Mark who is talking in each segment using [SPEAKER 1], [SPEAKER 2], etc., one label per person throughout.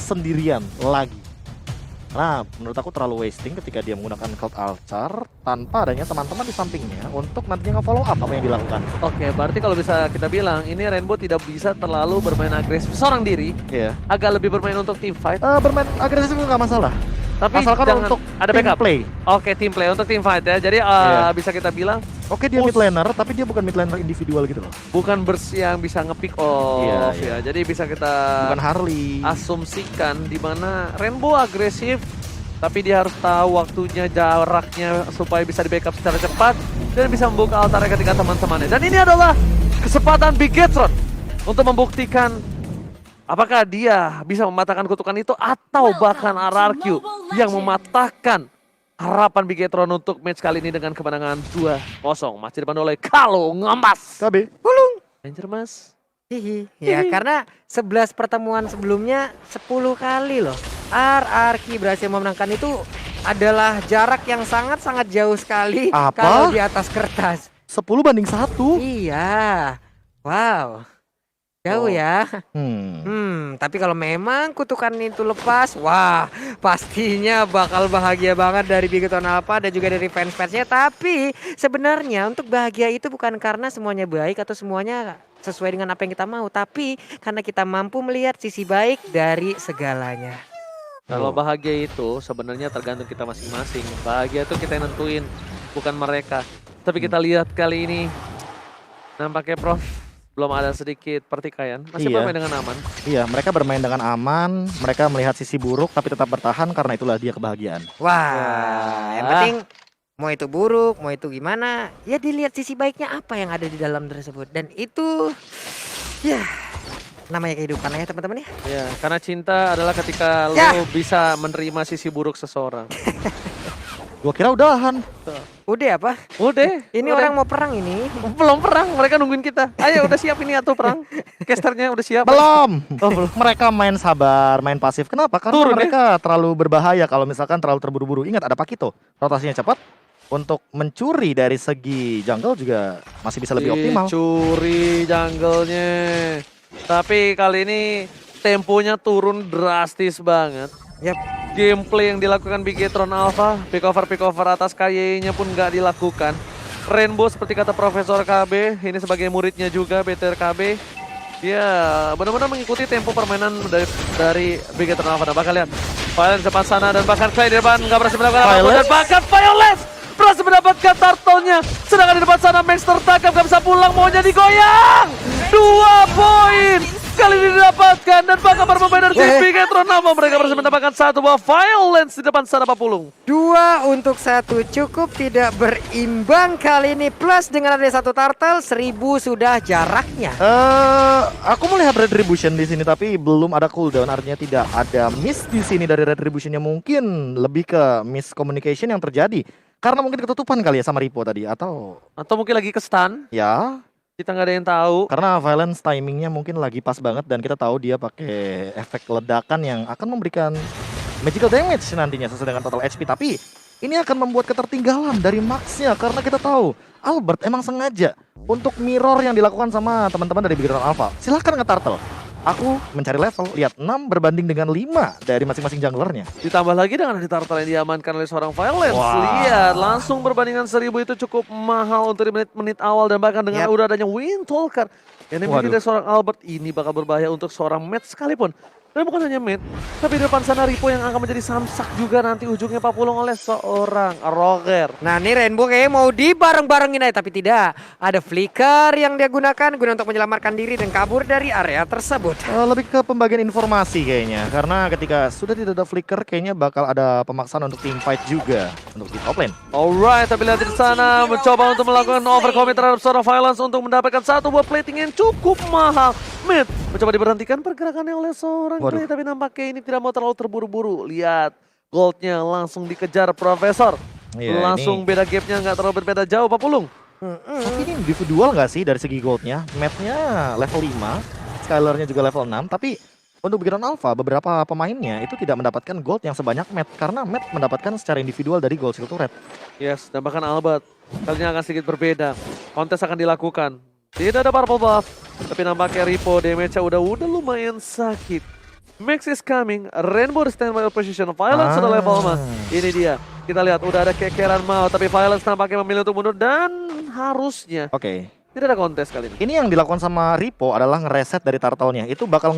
[SPEAKER 1] sendirian lagi. Nah, menurut aku terlalu wasting ketika dia menggunakan Cloud Altar tanpa adanya teman-teman di sampingnya untuk nantinya nge-follow up apa yang dilakukan.
[SPEAKER 2] Oke, berarti kalau bisa kita bilang ini Rainbow tidak bisa terlalu bermain agresif seorang diri,
[SPEAKER 1] Iya.
[SPEAKER 2] agak lebih bermain untuk team fight.
[SPEAKER 1] Bermain agresif itu nggak masalah.
[SPEAKER 2] Tapi
[SPEAKER 1] Asalkan
[SPEAKER 2] jangan
[SPEAKER 1] untuk
[SPEAKER 2] ada
[SPEAKER 1] team
[SPEAKER 2] backup.
[SPEAKER 1] play.
[SPEAKER 2] Oke, team play untuk team fight ya. Jadi
[SPEAKER 1] Iya.
[SPEAKER 2] bisa kita bilang
[SPEAKER 1] Oke, dia mid laner, tapi dia bukan mid laner individual gitu loh.
[SPEAKER 2] bukan yang bisa nge-pick off
[SPEAKER 1] Iya, iya.
[SPEAKER 2] ya. Jadi bisa kita
[SPEAKER 1] Bukan Harley.
[SPEAKER 2] asumsikan di mana Rainbow agresif, tapi dia harus tahu waktunya, jaraknya supaya bisa di backup secara cepat dan bisa membuka altarnya ketika teman-temannya. Dan ini adalah kesempatan Bigetron untuk membuktikan apakah dia bisa mematahkan kutukan itu atau bahkan RRQ yang mematahkan harapan Bigetron untuk match kali ini dengan kemenangan 2-0. Masih dipandu oleh Kalo Ngemas.
[SPEAKER 1] KB.
[SPEAKER 2] Danger Mas.
[SPEAKER 3] Hihi. Ya karena 11 pertemuan sebelumnya 10 kali loh RRQ berhasil memenangkan itu adalah jarak yang sangat-sangat jauh sekali
[SPEAKER 1] Apa?
[SPEAKER 3] kalau di atas kertas.
[SPEAKER 1] 10-1.
[SPEAKER 3] Iya. Wow. Jauh
[SPEAKER 2] Oh.
[SPEAKER 3] ya.
[SPEAKER 1] Hmm.
[SPEAKER 3] Tapi kalau memang kutukan itu lepas, wah pastinya bakal bahagia banget dari Bigetron Alpha dan juga dari fans-fansnya. Tapi sebenarnya untuk bahagia itu bukan karena semuanya baik atau semuanya sesuai dengan apa yang kita mau, tapi karena kita mampu melihat sisi baik dari segalanya.
[SPEAKER 2] Kalau bahagia itu sebenarnya tergantung kita masing-masing. Bahagia itu kita yang nentuin, bukan mereka. Tapi kita lihat kali ini, nampaknya Prof belum ada sedikit pertikaian. Masih
[SPEAKER 1] Iya.
[SPEAKER 2] bermain dengan aman.
[SPEAKER 1] Iya, mereka bermain dengan aman, mereka melihat sisi buruk tapi tetap bertahan karena itulah dia kebahagiaan.
[SPEAKER 3] Wah, yang penting mau itu buruk, mau itu gimana, ya dilihat sisi baiknya apa yang ada di dalam tersebut. Dan itu, ya namanya kehidupan ya teman-teman ya.
[SPEAKER 2] Ya, karena cinta adalah ketika
[SPEAKER 3] Ya.
[SPEAKER 2] lo bisa menerima sisi buruk seseorang.
[SPEAKER 1] Gua kira udahan.
[SPEAKER 3] Udah apa?
[SPEAKER 2] Udah,
[SPEAKER 3] Ini
[SPEAKER 2] udah.
[SPEAKER 3] orang mau perang ini.
[SPEAKER 2] Belum perang, mereka nungguin kita. Ayo udah siap ini atau perang? Casternya udah siap?
[SPEAKER 1] Belum.
[SPEAKER 2] Oh, belum.
[SPEAKER 1] Mereka main sabar, main pasif. Kenapa? Karena
[SPEAKER 2] Turun,
[SPEAKER 1] mereka terlalu berbahaya kalau misalkan terlalu terburu-buru. Ingat ada Pakito. Rotasinya cepat. Untuk mencuri dari segi jungle juga masih bisa lebih optimal.
[SPEAKER 2] Dicuri jungle-nya. Tapi kali ini temponya turun drastis banget.
[SPEAKER 3] Yap.
[SPEAKER 2] Gameplay yang dilakukan Bigetron Alpha, pick over atas KY-nya pun nggak dilakukan. Rainbow seperti kata Profesor KB, ini sebagai muridnya juga BTR KB. Dia benar-benar mengikuti tempo permainan dari Bigetron Alpha. Dan bahkan lihat, Violence depan sana dan bahkan Clay di depan nggak berhasil melakukan apapun. Dan bahkan Violence berhasil mendapatkan turtle-nya. Sedangkan di depan sana Max tertangkap, gak bisa pulang, maunya digoyang. 2 poin kali ini didapatkan dan bahkan berbeda dari tim Bigetron Alpha. Mereka berhasil mendapatkan 1 buah Violence di depan sana Pak Pulung.
[SPEAKER 3] 2 untuk 1 cukup tidak berimbang kali ini. Plus dengan ada 1 turtle 1000 sudah jaraknya.
[SPEAKER 1] Aku melihat Retribution di sini tapi belum ada cooldown, artinya tidak ada miss di sini dari Retributionnya, mungkin lebih ke miscommunication yang terjadi karena mungkin ketutupan kali ya sama Ripo tadi atau
[SPEAKER 2] Mungkin lagi ke stun,
[SPEAKER 1] ya
[SPEAKER 2] kita nggak ada yang tahu.
[SPEAKER 1] karena Violence timingnya mungkin lagi pas banget dan kita tahu dia pakai efek ledakan yang akan memberikan magical damage nantinya sesuai dengan total HP, tapi ini akan membuat ketertinggalan dari Maxnya karena kita tahu Albert emang sengaja untuk mirror yang dilakukan sama teman-teman dari Bigetron Alpha. Silahkan nge-turtle. Aku mencari level, lihat 6 berbanding dengan 5 dari masing-masing junglernya.
[SPEAKER 2] Ditambah lagi dengan ada turtle yang diamankan oleh seorang Violence.
[SPEAKER 1] Wah.
[SPEAKER 2] Lihat, langsung berbandingan 1000 itu cukup mahal untuk di menit-menit awal. Dan bahkan dengan
[SPEAKER 3] Yap.
[SPEAKER 2] udah adanya Windtalker yang dimiliki
[SPEAKER 1] Waduh.
[SPEAKER 2] dari seorang Albert, ini bakal berbahaya untuk seorang Matt sekalipun. Dan bukan hanya Matt, tapi di depan sana Ripo yang akan menjadi samsak juga nanti ujungnya papulung oleh seorang Roger.
[SPEAKER 3] Nah ini Rainbow kayaknya mau dibareng-barengin aja, tapi tidak. Ada flicker yang dia gunakan guna untuk menyelamatkan diri dan kabur dari area tersebut.
[SPEAKER 1] Lebih ke pembagian informasi kayaknya, karena ketika sudah tidak ada flicker kayaknya bakal ada pemaksaan untuk team fight juga untuk di top lane.
[SPEAKER 2] Alright, tapi lihat di sana mencoba untuk melakukan overcommit terhadap seorang Violence untuk mendapatkan 1 buah plating yang cukup mahal. Mid mencoba diberhentikan pergerakannya oleh seorang
[SPEAKER 1] Waduh.
[SPEAKER 2] Clay, tapi nampaknya ini tidak mau terlalu terburu-buru. Lihat, goldnya langsung dikejar Profesor.
[SPEAKER 1] Iya,
[SPEAKER 2] Langsung beda gapnya nggak terlalu berbeda jauh Pak Pulung.
[SPEAKER 1] Tapi ini individual nggak sih dari segi goldnya? Mapnya level 5, Skylarnya juga level 6, tapi untuk Bigetron Alpha beberapa pemainnya itu tidak mendapatkan gold yang sebanyak Matt karena Matt mendapatkan secara individual dari gold skill turret.
[SPEAKER 2] Yes, dan bahkan Albert kalinya akan sedikit berbeda. Kontes akan dilakukan. Tidak ada purple buff, tapi nampaknya Ripo damage-nya udah lumayan sakit. Max is coming, Rainbow standby position, Violence sudah level mas. Ini dia, kita lihat udah ada kekeran mau, tapi Violence nampaknya memilih untuk mundur dan harusnya
[SPEAKER 1] Oke.
[SPEAKER 2] tidak ada kontes kali ini.
[SPEAKER 1] Ini yang dilakukan sama Ripo adalah ngereset dari turtle-nya. Itu bakal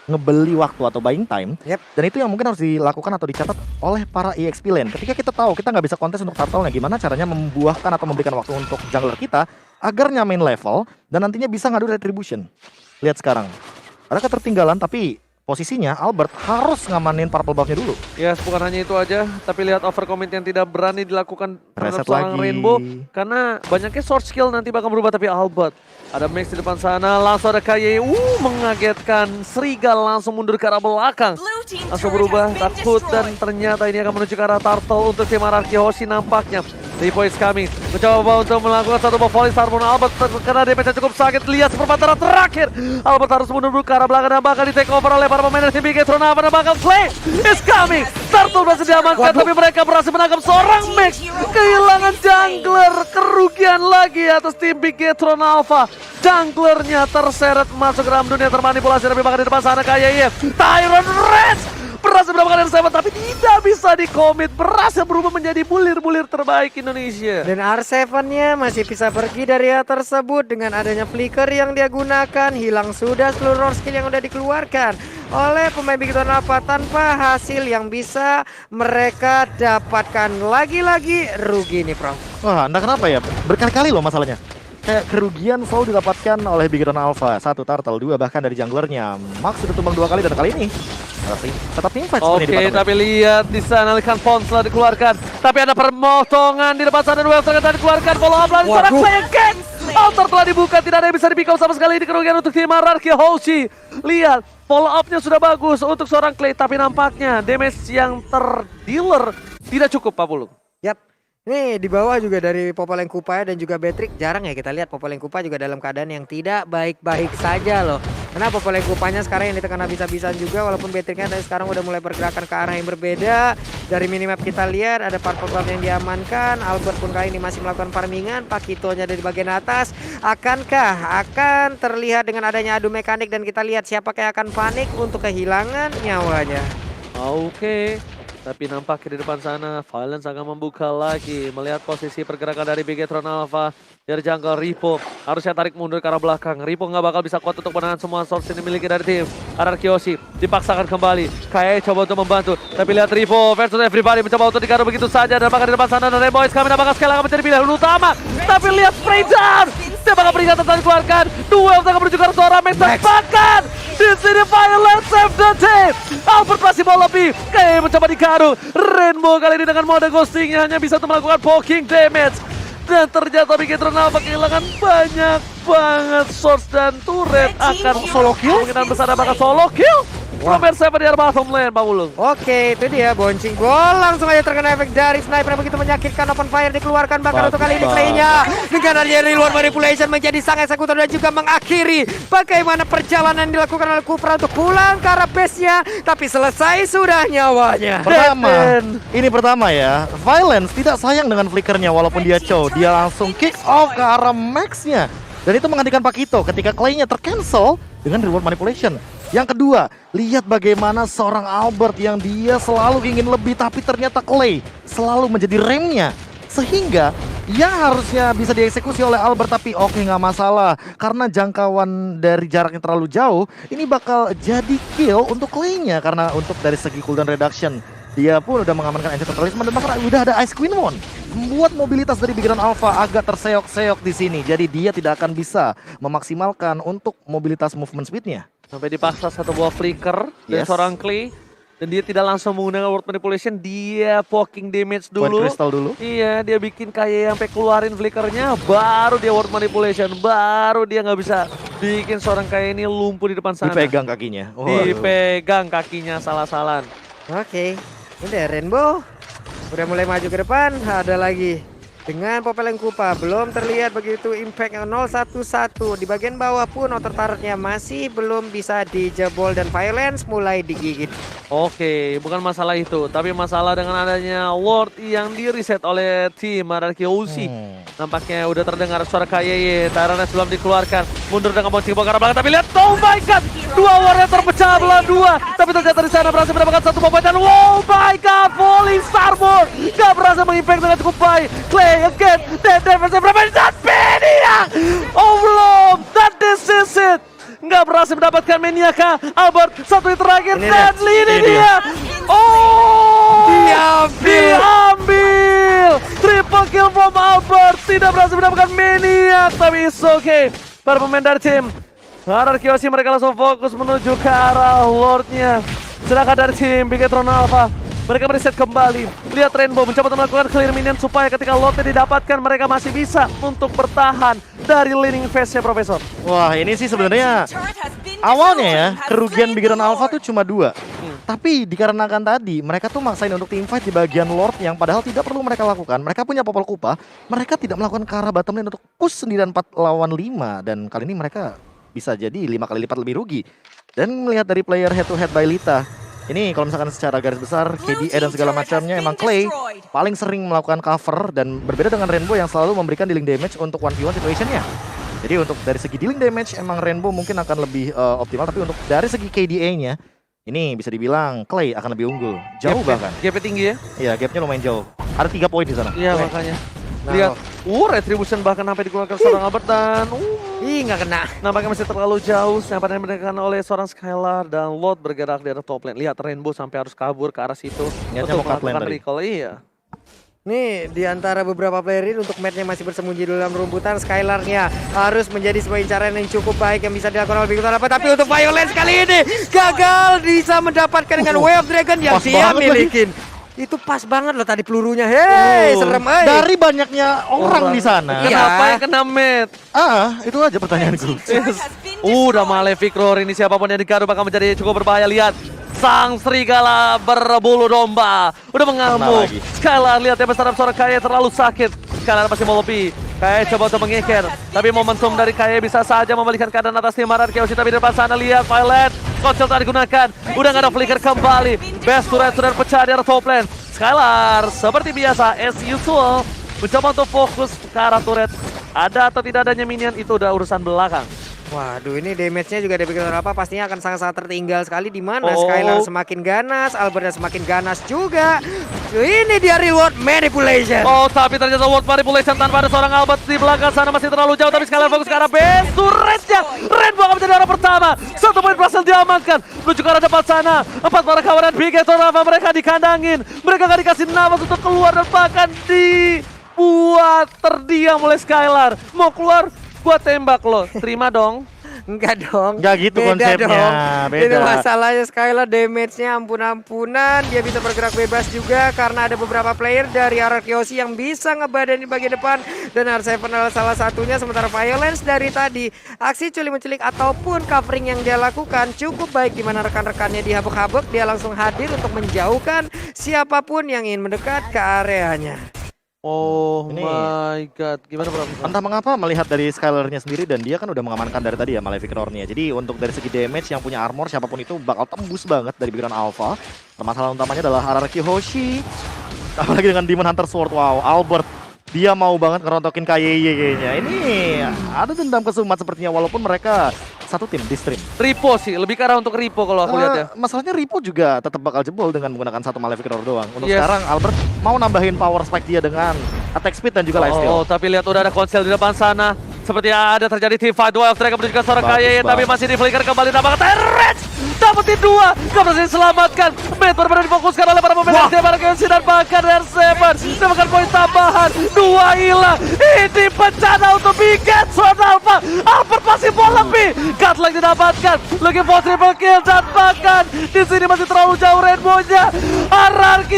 [SPEAKER 1] ngebeli waktu atau buying time.
[SPEAKER 3] Yep.
[SPEAKER 1] Dan itu yang mungkin harus dilakukan atau dicatat oleh para EXP lane. Ketika kita tahu kita nggak bisa kontes untuk turtle-nya, gimana caranya membuahkan atau memberikan waktu untuk jungler kita agar nyamain level dan nantinya bisa ngadu retribution. Lihat sekarang, ada ketertinggalan tapi posisinya Albert harus ngamanin purple buff-nya dulu.
[SPEAKER 2] Ya, bukan hanya itu aja, tapi lihat overcommit yang tidak berani dilakukan terhadap
[SPEAKER 1] Reset
[SPEAKER 2] seorang
[SPEAKER 1] lagi.
[SPEAKER 2] Rainbow. Karena banyaknya short skill nanti bakal berubah, tapi Albert. Ada Max di depan sana, langsung ada KY, mengagetkan. Strigal langsung mundur ke arah belakang. Langsung berubah, takut, dan ternyata ini akan menuju ke arah turtle untuk tim Araki Hoshi nampaknya. Ripo is coming, mencoba untuk melakukan satu buff volley Starbone Albert karena damage nya cukup sakit. Lihat seperempat terakhir, Albert harus mundur ke arah belakang dan bakal di take over oleh para pemain dari tim BG Tronava dan bakal Clay is coming. Turtle berhasil diamankan, tapi mereka berhasil menangkap seorang Max. Kehilangan jungler, kerugian lagi atas tim BG Tronava. Junglernya terseret masuk ke dalam dunia termanipulasi, tapi bakal di depan sana kayak Tyron Reds berhasil mendapatkan R7 tapi tidak bisa dikomit, berhasil berubah menjadi bulir-bulir terbaik Indonesia.
[SPEAKER 3] Dan R7-nya masih bisa pergi dari hal tersebut dengan adanya flicker yang dia gunakan. Hilang sudah seluruh skill yang udah dikeluarkan oleh pemain Big Tronava tanpa hasil yang bisa mereka dapatkan. Lagi-lagi rugi nih, Prof.
[SPEAKER 1] Wah, entah kenapa ya, berkali-kali loh masalahnya. Kayak kerugian selalu didapatkan oleh Big Alpha. 1 turtle, 2 bahkan dari junglernya. Max sudah tumbang 2 kali dan kali ini tetap team fight.
[SPEAKER 2] Oke, tapi lihat di sana Likan Pons telah dikeluarkan. Tapi ada pemotongan di depan sana, Duel telah dikeluarkan. Follow up lagi sana Clay. Altar telah dibuka, tidak ada yang bisa di-pick up sama sekali. Ini kerugian untuk tim Araki Hoshi. Lihat, follow up-nya sudah bagus untuk seorang Clay, tapi nampaknya damage yang terdealer tidak cukup, Pak Pulung.
[SPEAKER 3] Yap. Nih di bawah juga dari Popoleng Kupa dan juga Betrick, jarang ya kita lihat Popoleng Kupa juga dalam keadaan yang tidak baik-baik saja loh. Karena Popoleng Kupanya sekarang yang ditekan habis-habisan juga, walaupun Betricknya dari sekarang udah mulai bergerakan ke arah yang berbeda. Dari minimap kita lihat ada purple buff yang diamankan. Albert pun kali ini masih melakukan farmingan. Pakitonya dari bagian atas. Akankah akan terlihat dengan adanya adu mekanik dan kita lihat siapakah yang akan panik untuk kehilangan nyawanya.
[SPEAKER 2] Oke. Tapi nampaknya di depan sana Violence akan membuka lagi. Melihat posisi pergerakan dari BG Tronava dari jungle Ripo. Harusnya tarik mundur ke arah belakang. Ripo nggak bakal bisa kuat untuk menahan semua source yang dimiliki dari tim Araki Hoshi. Dipaksakan kembali. Kayak coba untuk membantu. Tapi lihat Ripo versus everybody mencoba untuk digaruk begitu saja. Dan bahkan di depan sana ada Boys kami bakal sekali akan menjadi pilihan utama. Tapi lihat spray down. Dia bakal peringatan telah dikeluarkan. Duel akan menuju ke arah seorang Max. Bahkan di sini Violence save the team. Albert masih mau lebih. Kayak mencoba digaruk. Rainbow kali ini dengan mode ghostingnya hanya bisa untuk melakukan poking damage. Dan ternyata Big Tronava kehilangan banyak banget source dan turret akan solo kill. Kemungkinan besar bakal solo kill. Nomor 7 di arah bottom lane, Pak Wulung.
[SPEAKER 3] Oke, itu dia boncing gol. Langsung aja terkena efek dari sniper yang begitu menyakitkan. Open fire dikeluarkan bahkan untuk kali ini playnya dengan adanya reload manipulation menjadi sang eksekutor dan juga mengakhiri bagaimana perjalanan dilakukan oleh Kupra untuk pulang ke arah base-nya. Tapi selesai sudah nyawanya.
[SPEAKER 1] Ini pertama ya, Violence tidak sayang dengan flickernya walaupun dia chow. Dia langsung kick off ke arah Max-nya. Dan itu menghentikan Pakito ketika Clay-nya tercancel dengan reward manipulation. Yang kedua, lihat bagaimana seorang Albert yang dia selalu ingin lebih tapi ternyata Clay selalu menjadi remnya. Sehingga yang harusnya bisa dieksekusi oleh Albert tapi oke nggak masalah. Karena jangkauan dari jaraknya terlalu jauh, ini bakal jadi kill untuk Clay-nya. Karena untuk dari segi cooldown reduction, dia pun udah mengamankan Ancient Totalism dan bahkan udah ada Ice Queen Mon. Membuat mobilitas dari Big Alpha agak terseok-seok di sini. Jadi dia tidak akan bisa memaksimalkan untuk mobilitas movement speed-nya.
[SPEAKER 2] Sampai dipaksa satu buah flicker dari seorang Clay. Dan dia tidak langsung menggunakan word manipulation, dia poking damage dulu.
[SPEAKER 1] Point crystal dulu.
[SPEAKER 2] Iya, dia bikin kayak sampai keluarin flickernya, baru dia word manipulation, baru dia nggak bisa bikin seorang kayak ini lumpuh di depan sana.
[SPEAKER 1] Dipegang kakinya.
[SPEAKER 2] Dipegang kakinya salah-salan.
[SPEAKER 3] Oke, udah Rainbow udah mulai maju ke depan. Ada lagi Dengan Popeleng Kupa belum terlihat begitu impact 0-1-1. Di bagian bawah pun outer turretnya masih belum bisa dijebol dan Violence mulai digigit.
[SPEAKER 2] Oke, bukan masalah itu, tapi masalah dengan adanya ward yang di reset oleh tim RRQ OC. Nampaknya udah terdengar suara KYY, Tyrannus belum dikeluarkan. Mundur dengan bouncing ball ke arah belakang, tapi lihat, oh my god, dua wardnya terpecah belah dua. Tapi ternyata di sana berhasil mendapatkan satu poin dan oh my god, Falling Starboard gak berhasil mengimpact dengan cukup baik. Clay again, dan defense berapa dan Maniac! Oh belum, dan this is it. Nggak berhasil mendapatkan Maniac kah? Albert, satu yang terakhir, Deadly ini dia. Oh, diambil. Triple kill from Albert, tidak berhasil mendapatkan Maniac, tapi it's okay. Para pemain dari tim RRQ mereka langsung fokus menuju ke arah Lordnya. Sedangkan dari tim Bigetron Alpha, mereka mereset kembali. Lihat Rainbow mencoba melakukan clear minion supaya ketika Lordnya didapatkan mereka masih bisa untuk bertahan dari laning phase-nya Profesor.
[SPEAKER 1] Wah, ini sih sebenarnya awalnya ya kerugian Bigetron Alpha tuh cuma 2. Tapi dikarenakan tadi mereka tuh maksain untuk team fight di bagian Lord yang padahal tidak perlu mereka lakukan. Mereka punya Popol Kupa, mereka tidak melakukan ke arah bottom lane untuk push 9-4 lawan 5 dan kali ini mereka bisa jadi 5 kali lipat lebih rugi. Dan melihat dari player head to head by Lita, ini kalau misalkan secara garis besar KDA dan segala macamnya emang Clay paling sering melakukan cover dan berbeda dengan Rainbow yang selalu memberikan dealing damage untuk 1v1 situationnya. Jadi untuk dari segi dealing damage emang Rainbow mungkin akan lebih optimal, tapi untuk dari segi KDA-nya ini bisa dibilang Clay akan lebih unggul, jauh bahkan.
[SPEAKER 2] Gapnya tinggi ya?
[SPEAKER 1] Iya, gapnya lumayan jauh. Ada 3 poin di sana.
[SPEAKER 2] Iya makanya. Lihat, Retribution bahkan sampai dikeluarkan seorang Albert dan
[SPEAKER 3] Nggak kena.
[SPEAKER 2] nampaknya masih terlalu jauh. Yang pada diberikan oleh seorang Skylar dan Lord bergerak di arah top lane. Lihat Rainbow sampai harus kabur ke arah situ.
[SPEAKER 1] Niatnya mau cut lane
[SPEAKER 2] melakukan
[SPEAKER 1] tadi.
[SPEAKER 2] recall. Iya.
[SPEAKER 3] Nih di antara beberapa player ini untuk matchnya masih bersembunyi di dalam rumputan. Skylarnya harus menjadi sebuah incaran yang cukup baik yang bisa dilakukan oleh Bigetron Alpha. Tapi untuk Violence kali ini gagal bisa mendapatkan dengan Way of Dragon yang
[SPEAKER 1] Pas
[SPEAKER 3] dia
[SPEAKER 1] banget
[SPEAKER 3] milikin. Itu pas banget loh tadi pelurunya. Hei, serem
[SPEAKER 1] Dari banyaknya orang di sana.
[SPEAKER 3] Iya.
[SPEAKER 2] Kenapa yang kena mid?
[SPEAKER 1] Itu aja pertanyaanku.
[SPEAKER 2] Udah Malefic Roar ini siapapun yang digaruk bakal menjadi cukup berbahaya. Lihat, sang serigala berbulu domba udah mengamuk.
[SPEAKER 1] lagi.
[SPEAKER 2] Skylar lihat ya besar suara Kaye terlalu sakit. Skylar masih mau lebih. Kaye coba untuk mengikir, tapi momentum dari Kaye bisa saja membalikan keadaan atas tim RRQ. Tapi di depan sana lihat Violet, konsel tak digunakan. Udah nggak ada flicker kembali. Best turret sudah pecah di arah top lane. Skylar seperti biasa as usual mencoba untuk fokus ke arah turret. Ada atau tidak adanya minion itu udah urusan belakang.
[SPEAKER 3] Waduh, ini damage-nya juga dari Bigetron Alpha pastinya akan sangat-sangat tertinggal sekali di mana
[SPEAKER 2] Oh.
[SPEAKER 3] Skylar semakin ganas, Albertnya semakin ganas juga. Ini dia reward manipulation.
[SPEAKER 2] Oh, tapi ternyata World Manipulation tanpa ada seorang Albert di belakang sana masih terlalu jauh. Tapi Skylar fokus ke arah base turretnya. Rainbow akan menjadi orang pertama. 1 poin berhasil diamankan. Menuju ke arah depan sana. 4 para kawanan Bigetron Alpha mereka dikandangin. Mereka gak dikasih nafas untuk keluar dan bahkan dibuat terdiam oleh Skylar. Mau keluar, gua tembak lo. Terima dong.
[SPEAKER 3] Enggak dong.
[SPEAKER 1] Enggak gitu
[SPEAKER 3] Beda
[SPEAKER 1] konsepnya,
[SPEAKER 3] dong.
[SPEAKER 1] beda.
[SPEAKER 3] Itu masalahnya Skylar damage-nya ampun-ampunan. Dia bisa bergerak bebas juga karena ada beberapa player dari RRQ yang bisa ngebadan di bagian depan. Dan R7 adalah salah satunya. Sementara Violence dari tadi aksi culik-menculik ataupun covering yang dia lakukan cukup baik. Di mana rekan-rekannya dihabuk-habuk, dia langsung hadir untuk menjauhkan siapapun yang ingin mendekat ke areanya.
[SPEAKER 2] Oh
[SPEAKER 1] Ini-
[SPEAKER 2] my god. Gimana bro?
[SPEAKER 1] Entah mengapa melihat dari Skylar-nya sendiri dan dia kan udah mengamankan dari tadi ya Malefic Roar-nya. Jadi untuk dari segi damage yang punya armor siapapun itu bakal tembus banget dari Bigetron Alpha. Permasalahan utamanya adalah RRQ Hoshi. Apalagi dengan Demon Hunter Sword. Wow, Albert dia mau banget ngerontokin KYY kayaknya. Ini ada dendam kesumat sepertinya walaupun mereka satu tim di stream.
[SPEAKER 2] Ripo sih, lebih ke arah untuk Ripo kalau aku lihat ya.
[SPEAKER 1] Masalahnya Ripo juga tetap bakal jebol dengan menggunakan satu Malefic Roar doang. Untuk
[SPEAKER 2] Yes.
[SPEAKER 1] sekarang Albert mau nambahin power spike dia dengan attack speed dan juga lifesteal.
[SPEAKER 2] Oh, tapi lihat udah ada konsel di depan sana. Seperti ada terjadi team fight duel mereka menunjukkan seorang
[SPEAKER 1] Bagus
[SPEAKER 2] KYY tapi
[SPEAKER 1] banget.
[SPEAKER 2] masih di flicker kembali nampaknya Terrence dapetin 2, gak berhasil diselamatkan. Mid benar-benar difokuskan oleh para pemain RC Barangkali dan bahkan R7 dapatkan poin tambahan, 2 hilang. Ini bencana untuk Bigetron Alpha. Albert masih mau lebih. Godlike didapatkan, looking for triple kill dan bahkan di sini masih terlalu jauh Rainbow-nya. RRQ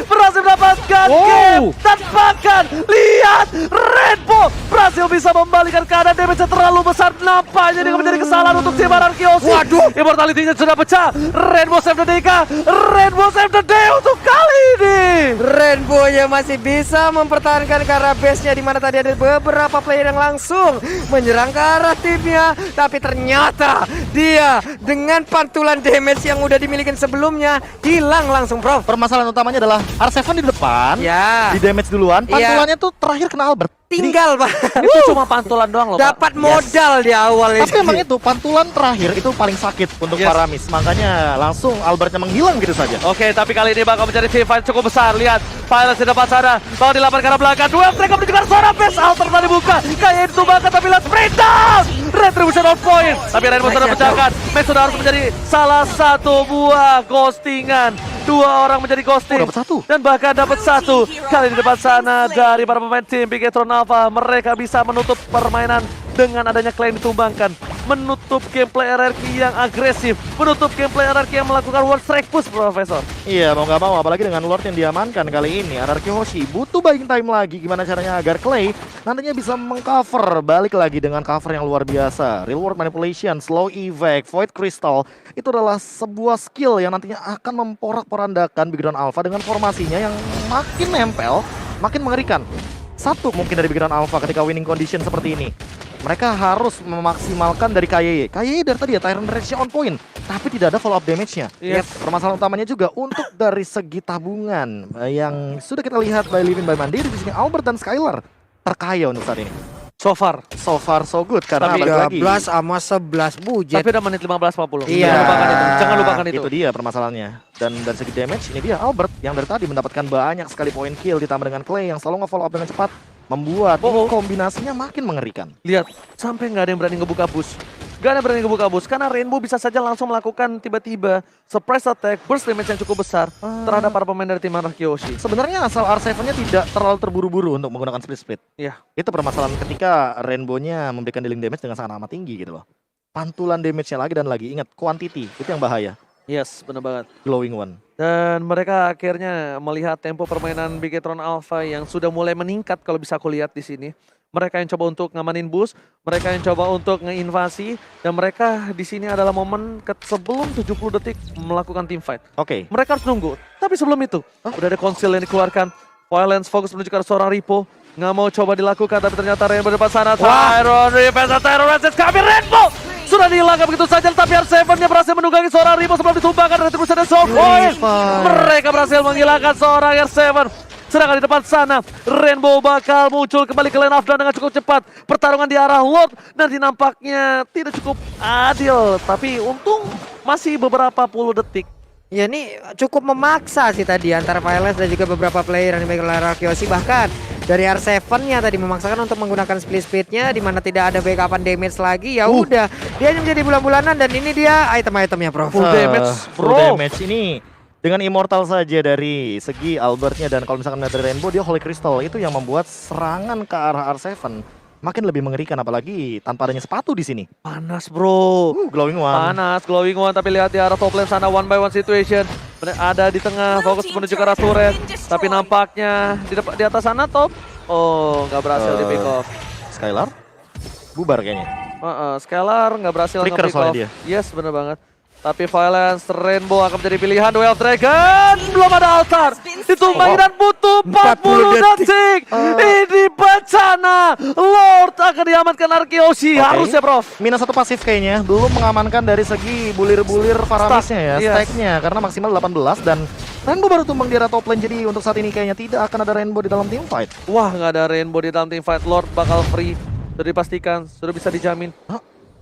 [SPEAKER 2] berhasil mendapatkan game dan Bahkan lihat Rainbow berhasil bisa membalikan keadaan, damage terlalu besar. Nampaknya ini menjadi kesalahan untuk tim Anarkiosi.
[SPEAKER 3] Waduh.
[SPEAKER 2] Immortality-nya sudah pecah. Rainbow save the day kah? Rainbow save the day untuk kali ini.
[SPEAKER 3] Rainbow-nya masih bisa mempertahankan ke arah base-nya, di mana tadi ada beberapa player yang langsung menyerang ke arah timnya, tapi ternyata dia dengan pantulan damage yang udah dimiliki sebelumnya hilang langsung, Bro.
[SPEAKER 1] Permasalahan utamanya adalah R7 di depan,
[SPEAKER 3] Ya,
[SPEAKER 1] di damage duluan, pantulannya tuh terakhir kena Albert.
[SPEAKER 3] tinggal, Pak.
[SPEAKER 2] Itu cuma pantulan doang loh, Pak.
[SPEAKER 3] Dapat modal di awal
[SPEAKER 1] Tapi emang itu pantulan terakhir itu paling sakit untuk
[SPEAKER 2] Yes.
[SPEAKER 1] para miss, makanya langsung Albertnya menghilang gitu saja.
[SPEAKER 2] Oke, tapi kali ini bakal menjadi team fight cukup besar. Lihat, Violence di depan sana, bakal dilapan ke arah belakang. Dua mereka menunjukkan suara base. Alter tadi buka, kayak itu banget, tapi lihat sprint down. Retribution on point, tapi Rainbow sudah pecahkan. Max sudah harus menjadi salah satu buah ghostingan. Dua orang menjadi ghosting.
[SPEAKER 1] Dapat satu.
[SPEAKER 2] Dan bahkan dapat satu. Kali di depan sana dari para pemain tim Bigetron Alpha, mereka bisa menutup permainan dengan adanya klaim ditumbangkan, menutup gameplay RRQ yang agresif, menutup gameplay RRQ yang melakukan world strike push, Profesor.
[SPEAKER 1] Iya, mau nggak mau, apalagi dengan Lord yang diamankan kali ini, RRQ Hoshi butuh buying time lagi. Gimana caranya agar Clay nantinya bisa mengcover, balik lagi dengan cover yang luar biasa. Real world manipulation, slow evac, void crystal, itu adalah sebuah skill yang nantinya akan memporak-porandakan Bigetron Alpha dengan formasinya yang makin nempel, makin mengerikan. Satu mungkin dari Bigetron Alpha ketika winning condition seperti ini, mereka harus memaksimalkan dari KYY. KYY dari tadi ya Tyrant Rage on point, tapi tidak ada follow up damage-nya.
[SPEAKER 2] Yes.
[SPEAKER 1] Permasalahan utamanya juga untuk dari segi tabungan yang sudah kita lihat by Living by Mandiri di sini, Albert dan Skylar terkaya untuk saat ini.
[SPEAKER 2] So far.
[SPEAKER 1] So far so good karena
[SPEAKER 2] Tapi
[SPEAKER 1] balik lagi.
[SPEAKER 3] 13 sama 11 bujet.
[SPEAKER 2] Tapi udah menit 15-40.
[SPEAKER 3] Iya.
[SPEAKER 2] Jangan lupakan itu. Jangan lupakan itu.
[SPEAKER 1] Itu dia permasalahannya. Dan dari segi damage ini dia Albert yang dari tadi mendapatkan banyak sekali poin kill ditambah dengan Clay yang selalu nge-follow up dengan cepat, membuat ini kombinasinya makin mengerikan.
[SPEAKER 2] Lihat, sampai nggak ada yang berani ngebuka bus. Nggak ada yang berani ngebuka bus, karena Rainbow bisa saja langsung melakukan tiba-tiba surprise attack, burst damage yang cukup besar terhadap para pemain dari tim Anarkiosi.
[SPEAKER 1] Sebenarnya asal R7-nya tidak terlalu terburu-buru untuk menggunakan split.
[SPEAKER 2] Iya.
[SPEAKER 1] Itu permasalahan ketika Rainbow-nya memberikan dealing damage dengan sangat amat tinggi gitu loh. Pantulan damage-nya lagi dan lagi, ingat quantity, itu yang bahaya.
[SPEAKER 2] Yes, benar banget.
[SPEAKER 1] Glowing one.
[SPEAKER 2] Dan mereka akhirnya melihat tempo permainan Bigetron Alpha yang sudah mulai meningkat kalau bisa aku lihat di sini. Mereka yang coba untuk ngamanin bus, mereka yang coba untuk ngeinvasi, dan mereka di sini adalah momen sebelum 70 detik melakukan team fight.
[SPEAKER 1] Oke.
[SPEAKER 2] Mereka harus nunggu. Tapi sebelum itu, udah ada konsil yang dikeluarkan. Violence fokus menuju ke arah seorang Ripo. Nggak mau coba dilakukan, tapi ternyata Rainbow depan sana. Tyron Revenge, Tyron Revenge, kami Rainbow! Sudah dihilangkan begitu saja, tapi R7-nya berhasil menunggangi seorang Ripo sebelum ditumbangkan Retribution dan Soul Point. Mereka berhasil menghilangkan seorang R7. Sedangkan di depan sana, Rainbow bakal muncul kembali ke lane of down dengan cukup cepat. Pertarungan di arah Lord nanti nampaknya tidak cukup adil. Tapi untung masih beberapa puluh detik.
[SPEAKER 3] Ya ini cukup memaksa sih tadi antara Violence dan juga beberapa player yang dimiliki oleh Anarkiosi. Bahkan dari R7-nya tadi memaksakan untuk menggunakan split-splitnya, di mana tidak ada backupan damage lagi. Ya udah, dia hanya menjadi bulan-bulanan, dan ini dia item-itemnya, Bro.
[SPEAKER 2] Full damage,
[SPEAKER 1] Full
[SPEAKER 2] bro.
[SPEAKER 1] damage ini dengan immortal saja dari segi Albertnya, dan kalau misalkan dari Rainbow dia Holy Crystal, itu yang membuat serangan ke arah R7 makin lebih mengerikan, apalagi tanpa adanya sepatu di sini.
[SPEAKER 2] Panas, bro.
[SPEAKER 1] Glowing one.
[SPEAKER 2] Panas, glowing one, tapi lihat di arah top lane sana, one by one situation. Ada di tengah, fokus menuju ke arah turret. Tapi nampaknya di atas sana top. Oh, nggak berhasil di pick off.
[SPEAKER 1] Skylar bubar kayaknya.
[SPEAKER 2] Scalar nggak berhasil
[SPEAKER 1] Flicker
[SPEAKER 2] nge-pick off.
[SPEAKER 1] soalnya dia.
[SPEAKER 2] Yes, bener banget. Tapi Violence, Rainbow akan menjadi pilihan. Duel Dragon, belum ada altar. Ditumbangin dan butuh 40 detik. Ini bencana. Lord akan diamankan Arkeoshi. Harusnya, Prof.
[SPEAKER 1] Minus satu pasif kayaknya, belum mengamankan dari segi bulir-bulir Faramisnya ya,
[SPEAKER 2] Yes.
[SPEAKER 1] stacknya, karena maksimal 18 dan Rainbow baru tumbang di arah top lane, jadi untuk saat ini kayaknya tidak akan ada Rainbow di dalam team fight.
[SPEAKER 2] Wah, nggak ada Rainbow di dalam team fight. Lord bakal free. Sudah dipastikan, sudah bisa dijamin.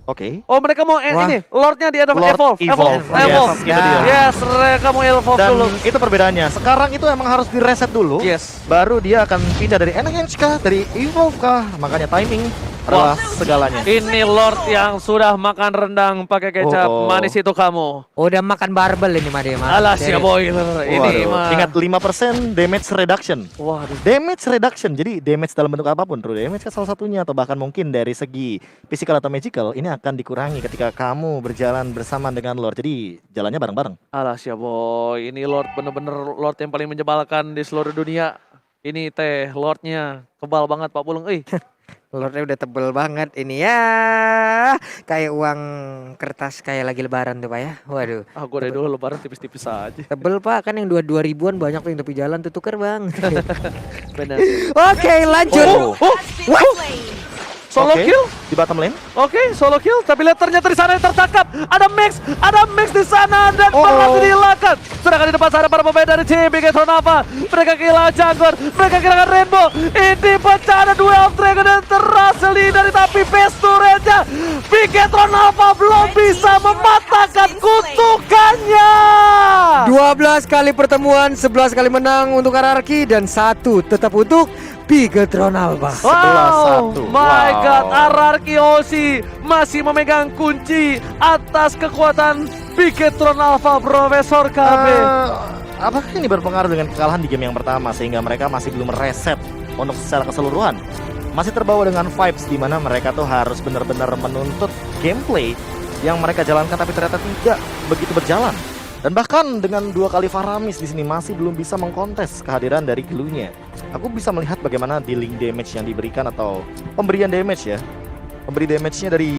[SPEAKER 1] Oke.
[SPEAKER 2] Oh, mereka mau ini, Lordnya di
[SPEAKER 1] Lord
[SPEAKER 2] Evolve.
[SPEAKER 1] Evolve.
[SPEAKER 2] Evolve.
[SPEAKER 1] Yes, itu dia.
[SPEAKER 2] Yes, mereka mau Evolve
[SPEAKER 1] Dan
[SPEAKER 2] dulu.
[SPEAKER 1] itu perbedaannya. Sekarang itu emang harus direset dulu.
[SPEAKER 2] Yes.
[SPEAKER 1] Baru dia akan pindah dari Enhance kah, dari Evolve kah. Makanya timing adalah segalanya.
[SPEAKER 2] Ini Lord yang sudah makan rendang pakai kecap. Manis itu kamu.
[SPEAKER 3] Udah makan barbel ini mah dia mah.
[SPEAKER 2] Alas ya boy. Ini
[SPEAKER 1] Waduh.
[SPEAKER 2] mah.
[SPEAKER 1] Ingat 5% damage reduction.
[SPEAKER 2] Waduh.
[SPEAKER 1] Damage reduction, jadi damage dalam bentuk apapun, true damage kan salah satunya, atau bahkan mungkin dari segi physical atau magical, ini akan dikurangi ketika kamu berjalan bersama dengan Lord. Jadi jalannya bareng-bareng.
[SPEAKER 2] Alas ya boy. Ini Lord bener-bener Lord yang paling menyebalkan di seluruh dunia. Ini teh Lordnya kebal banget Pak Pulung.
[SPEAKER 3] Lordnya udah tebel banget ini ya. Kayak uang kertas kayak lagi lebaran tuh Pak ya. Waduh.
[SPEAKER 2] Gue dari dulu lebaran tipis-tipis aja.
[SPEAKER 3] Tebel Pak, kan yang 2 ribuan banyak tuh yang tepi jalan tuh tuker Bang.
[SPEAKER 2] Benar.
[SPEAKER 3] Oke, lanjut.
[SPEAKER 2] Solo
[SPEAKER 1] Oke,
[SPEAKER 2] kill.
[SPEAKER 1] di bottom lane.
[SPEAKER 2] Oke, solo kill. Tapi lihat ternyata di sana yang tertangkap. Ada Max di sana dan
[SPEAKER 1] Oh.
[SPEAKER 2] berhasil dihilangkan. Sedangkan di depan sana para pemain dari tim Bigetron Alpha. Mereka kehilangan Jungler, mereka kehilangan Rainbow. Ini pecah ada duel Dragon dan terhasil dari tapi face to Ranger. Bigetron Alpha belum bisa mematahkan kutukannya.
[SPEAKER 3] 12 kali pertemuan, 11 kali menang untuk RRQ dan 1 tetap untuk Bigetron Alpha.
[SPEAKER 1] 11-1.
[SPEAKER 2] My
[SPEAKER 1] Wow.
[SPEAKER 2] God, RRQ Osi masih memegang kunci atas kekuatan Bigetron Alpha Profesor KB.
[SPEAKER 1] Apakah ini berpengaruh dengan kekalahan di game yang pertama sehingga mereka masih belum reset untuk secara keseluruhan? Masih terbawa dengan vibes di mana mereka tuh harus benar-benar menuntut gameplay yang mereka jalankan tapi ternyata tidak begitu berjalan. Dan bahkan dengan 2 kali Faramis di sini masih belum bisa mengkontes kehadiran dari Glue-nya. Aku bisa melihat bagaimana dealing damage yang diberikan atau pemberian damage ya. Pemberi damage-nya dari